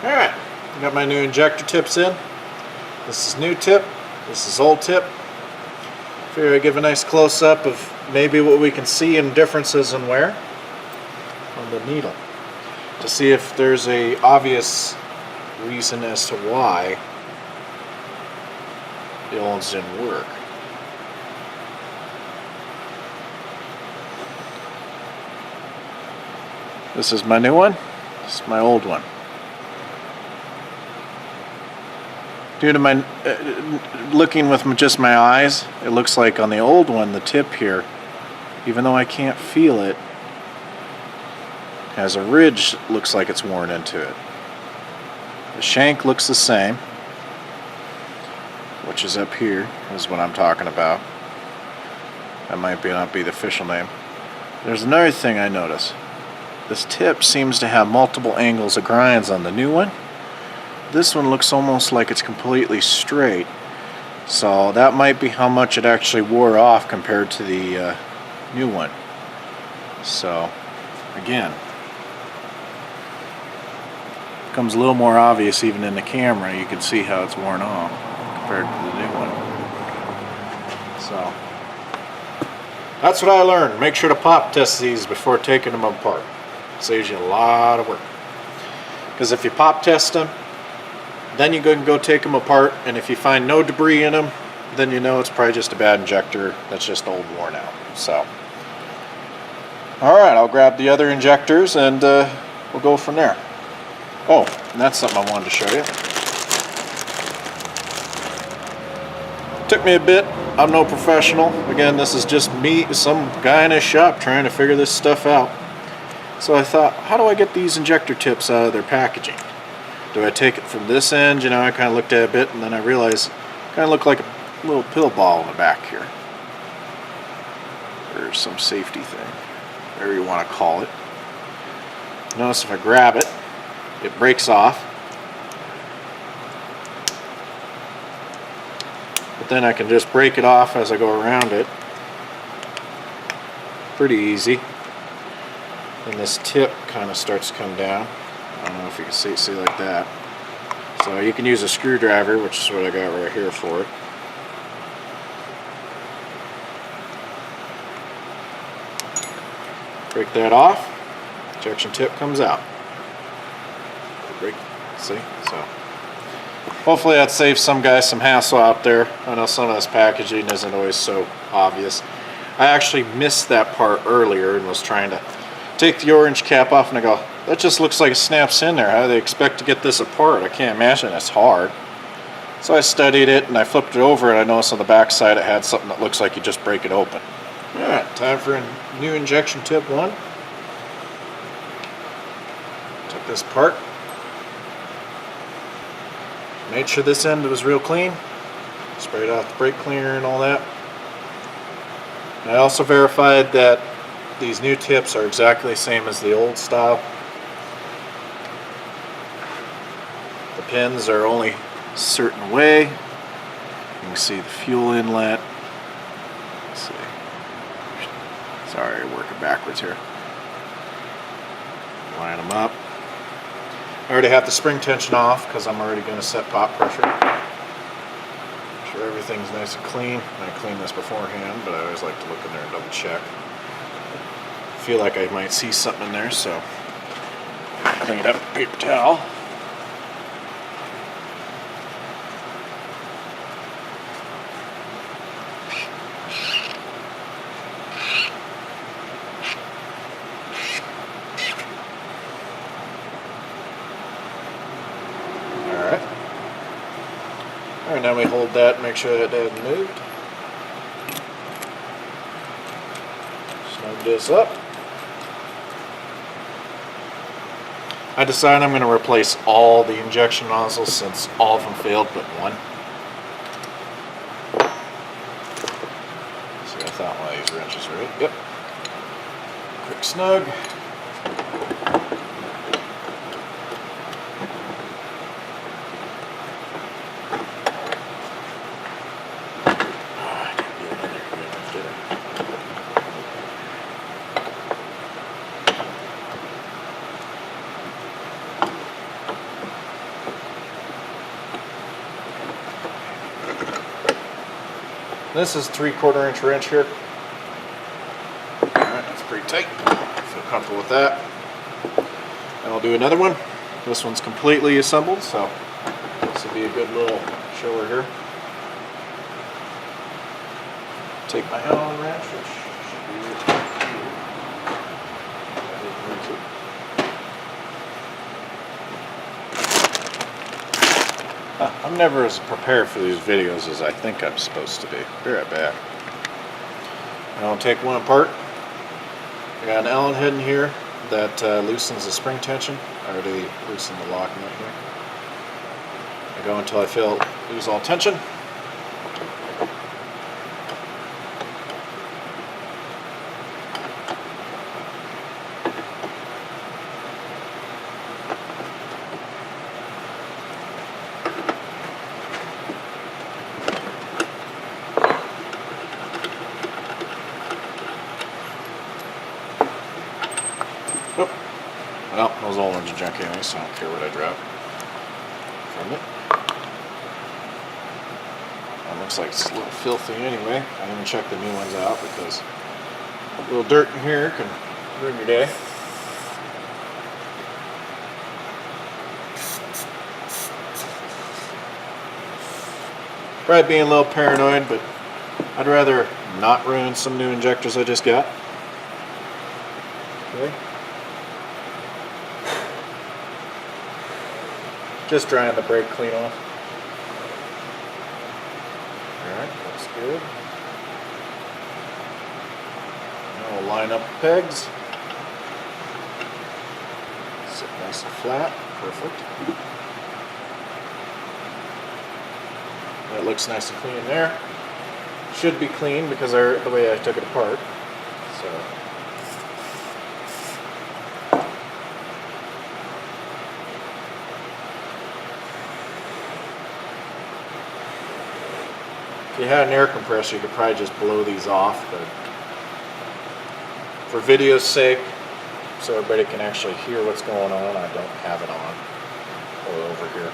Alright, got my new injector tips in. This is new tip, this is old tip. Figure I'd give a nice close-up of maybe what we can see in differences in wear on the needle, to see if there's a obvious reason as to why the old ones didn't work. This is my new one, this is my old one. Due to my looking with just my eyes, it looks like on the old one, the tip here, even though I can't feel it, has a ridge, looks like it's worn into it. The shank looks the same, which is up here, is what I'm talking about. That might not be the official name. There's another thing I notice. This tip seems to have multiple angles of grinds on the new one. This one looks almost like it's completely straight, so that might be how much it actually wore off compared to the new one. So again, becomes a little more obvious even in the camera. You can see how it's worn off compared to the new one. So that's what I learned. Make sure to pop test these before taking them apart. It saves you a lot of work, because if you pop test them, then you can go take them apart, and if you find no debris in them, then you know it's probably just a bad injector that's just old, worn out. So, alright, I'll grab the other injectors and we'll go from there. Oh, and that's something I wanted to show you. Took me a bit. I'm no professional. Again, this is just me, some guy in his shop trying to figure this stuff out. So I thought, how do I get these injector tips out of their packaging? Do I take it from this end? You know, I kind of looked at it a bit, and then I realized it kind of looked like a little pill ball in the back here. Or some safety thing, whatever you want to call it. Notice if I grab it, it breaks off. But then I can just break it off as I go around it. Pretty easy. And this tip kind of starts to come down. I don't know if you can see like that. So you can use a screwdriver, which is what I got right here for it. Break that off. Injection tip comes out. Break. See? So hopefully that saves some guys some hassle out there. I know some of this packaging isn't always so obvious. I actually missed that part earlier and was trying to take the orange cap off, and I go, that just looks like it snaps in there. How do they expect to get this apart? I can't imagine it's hard. So I studied it and I flipped it over, and I noticed on the back side it had something that looks like you just break it open. Alright, time for a new injection tip one. Took this apart. Made sure this end was real clean. Sprayed off the brake cleaner and all that. And I also verified that these new tips are exactly the same as the old style. The pins are only a certain way. You can see the fuel inlet. Let's see. Sorry, working backwards here. Line them up. I already have the spring tension off because I'm already going to set pop pressure. Make sure everything's nice and clean. I cleaned this beforehand, but I always like to look in there and double check. Feel like I might see something in there, so clean it up with a paper towel. Alright, now we hold that, make sure that hasn't moved. Snug this up. I decided I'm going to replace all the injection nozzles since all of them failed but one. See, I thought one of these wrenches, right? Yep. Quick snug. This is 3/4 inch wrench here. Alright, that's pretty tight. Feel comfortable with that. And I'll do another one. This one's completely assembled, so this will be a good little shower here. Take my Allen wrench, which should be I'm never as prepared for these videos as I think I'm supposed to be. Be right back. And I'll take one apart. I got an Allen head in here that loosens the spring tension. I already loosened the lock nut here. I go until I feel lose all tension. Well, those old ones are junk anyway, so I don't care what I drop from it. It looks like it's a little filthy anyway. I didn't even check the new ones out because a little dirt in here can ruin your day. Probably being a little paranoid, but I'd rather not ruin some new injectors I just got. Okay. Just drying the brake clean off. Alright, looks good. Now we'll line up the pegs. Sit nice and flat. Perfect. That looks nice and clean there. Should be clean because the way I took it apart. So. If you had an air compressor, you could probably just blow these off, but for video's sake, so everybody can actually hear what's going on, I don't have it on or over here.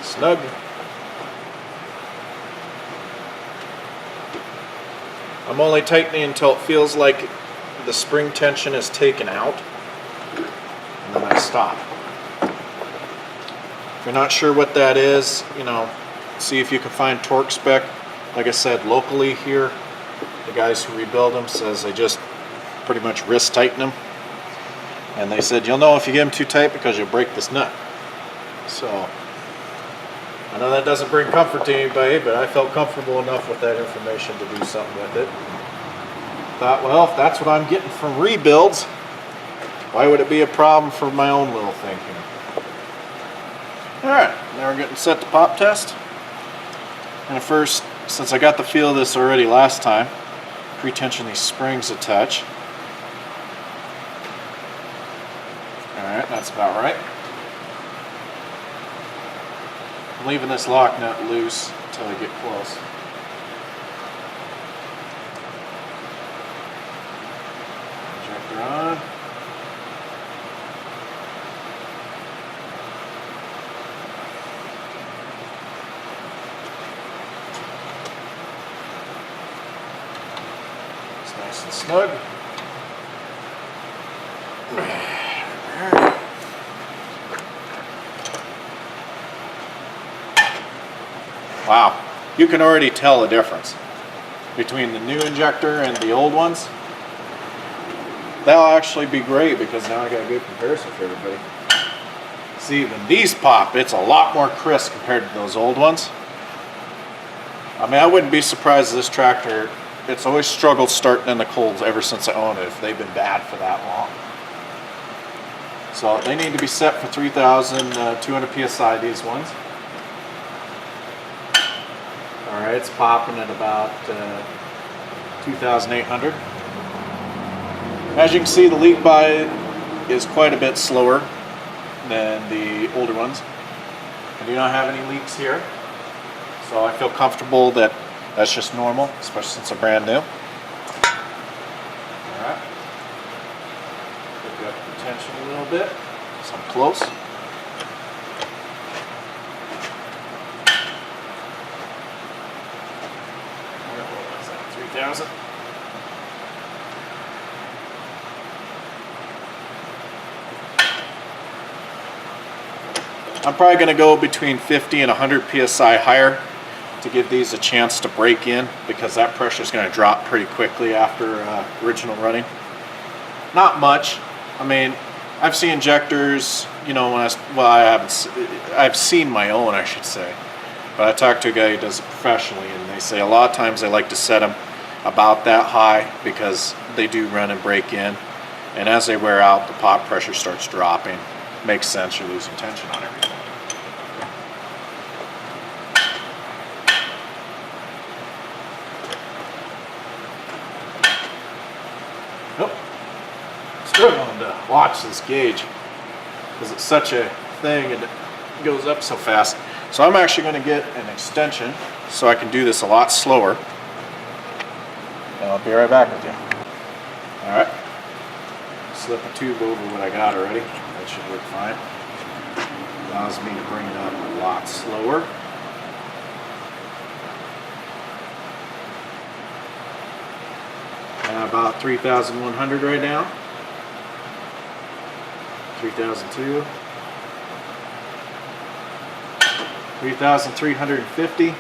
Snug. I'm only tightening until it feels like the spring tension is taken out. And then I stop. If you're not sure what that is, you know, see if you can find torque spec. Like I said, locally here, the guys who rebuild them says they just pretty much wrist tighten them. And they said you'll know if you get them too tight because you'll break this nut. So I know that doesn't bring comfort to anybody, but I felt comfortable enough with that information to do something with it. Thought, well, if that's what I'm getting from rebuilds, why would it be a problem for my own little thing here? Alright, now we're getting set to pop test. And at first, since I got the feel of this already last time, pre-tension these springs a touch. Alright, that's about right. I'm leaving this lock nut loose until I get close. Injector on. It's nice and snug. Wow, you can already tell the difference between the new injector and the old ones. That'll actually be great because now I got a good comparison for everybody. See, when these pop, it's a lot more crisp compared to those old ones. I mean, I wouldn't be surprised if this tractor, it's always struggled starting in the colds ever since I owned it, if they've been bad for that long. So they need to be set for 3,200 PSI, these ones. Alright, it's popping at about 2,800. As you can see, the leak by is quite a bit slower than the older ones. I do not have any leaks here, so I feel comfortable that that's just normal, especially since they're brand new. Alright, pick up the tension a little bit. So I'm close. What was that, 3,000? I'm probably going to go between 50 and 100 psi higher to give these a chance to break in, because that pressure is going to drop pretty quickly after original running. Not much. I mean, I've seen injectors, you know, when I've seen my own, I should say. But I talked to a guy who does it professionally, and they say a lot of times they like to set them about that high because they do run and break in. And as they wear out, the pot pressure starts dropping. Makes sense, you're losing tension on everything. Nope. Struggling to watch this gauge because it's such a thing and it goes up so fast. So I'm actually going to get an extension so I can do this a lot slower. And I'll be right back with you. Alright. Slip a tube over what I got already. That should work fine. Allows me to bring it up a lot slower. About 3,100 right now. 3,002. 3,350.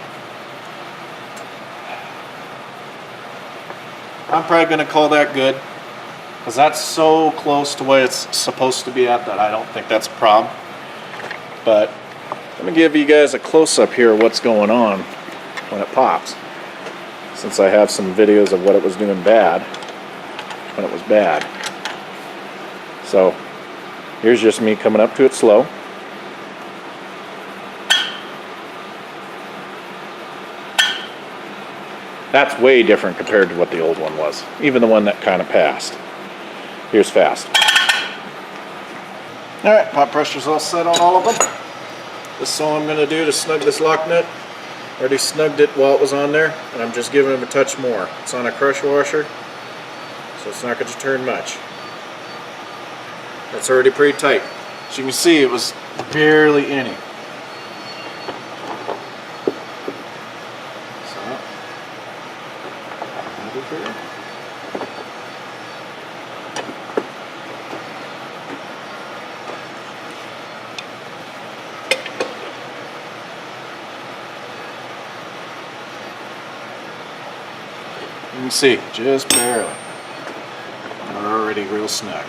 I'm probably going to call that good, because that's so close to what it's supposed to be at that I don't think that's a problem. But let me give you guys a close-up here of what's going on when it pops, since I have some videos of what it was doing bad when it was bad. So here's just me coming up to it slow. That's way different compared to what the old one was, even the one that kind of passed. Here's fast. Alright, pot pressure's all set on all of them. This is all I'm going to do to snug this lock nut. Already snugged it while it was on there, and I'm just giving them a touch more. It's on a crush washer, so it's not going to turn much. That's already pretty tight. As you can see, it was barely any. You can see, just barely. We're already real snug.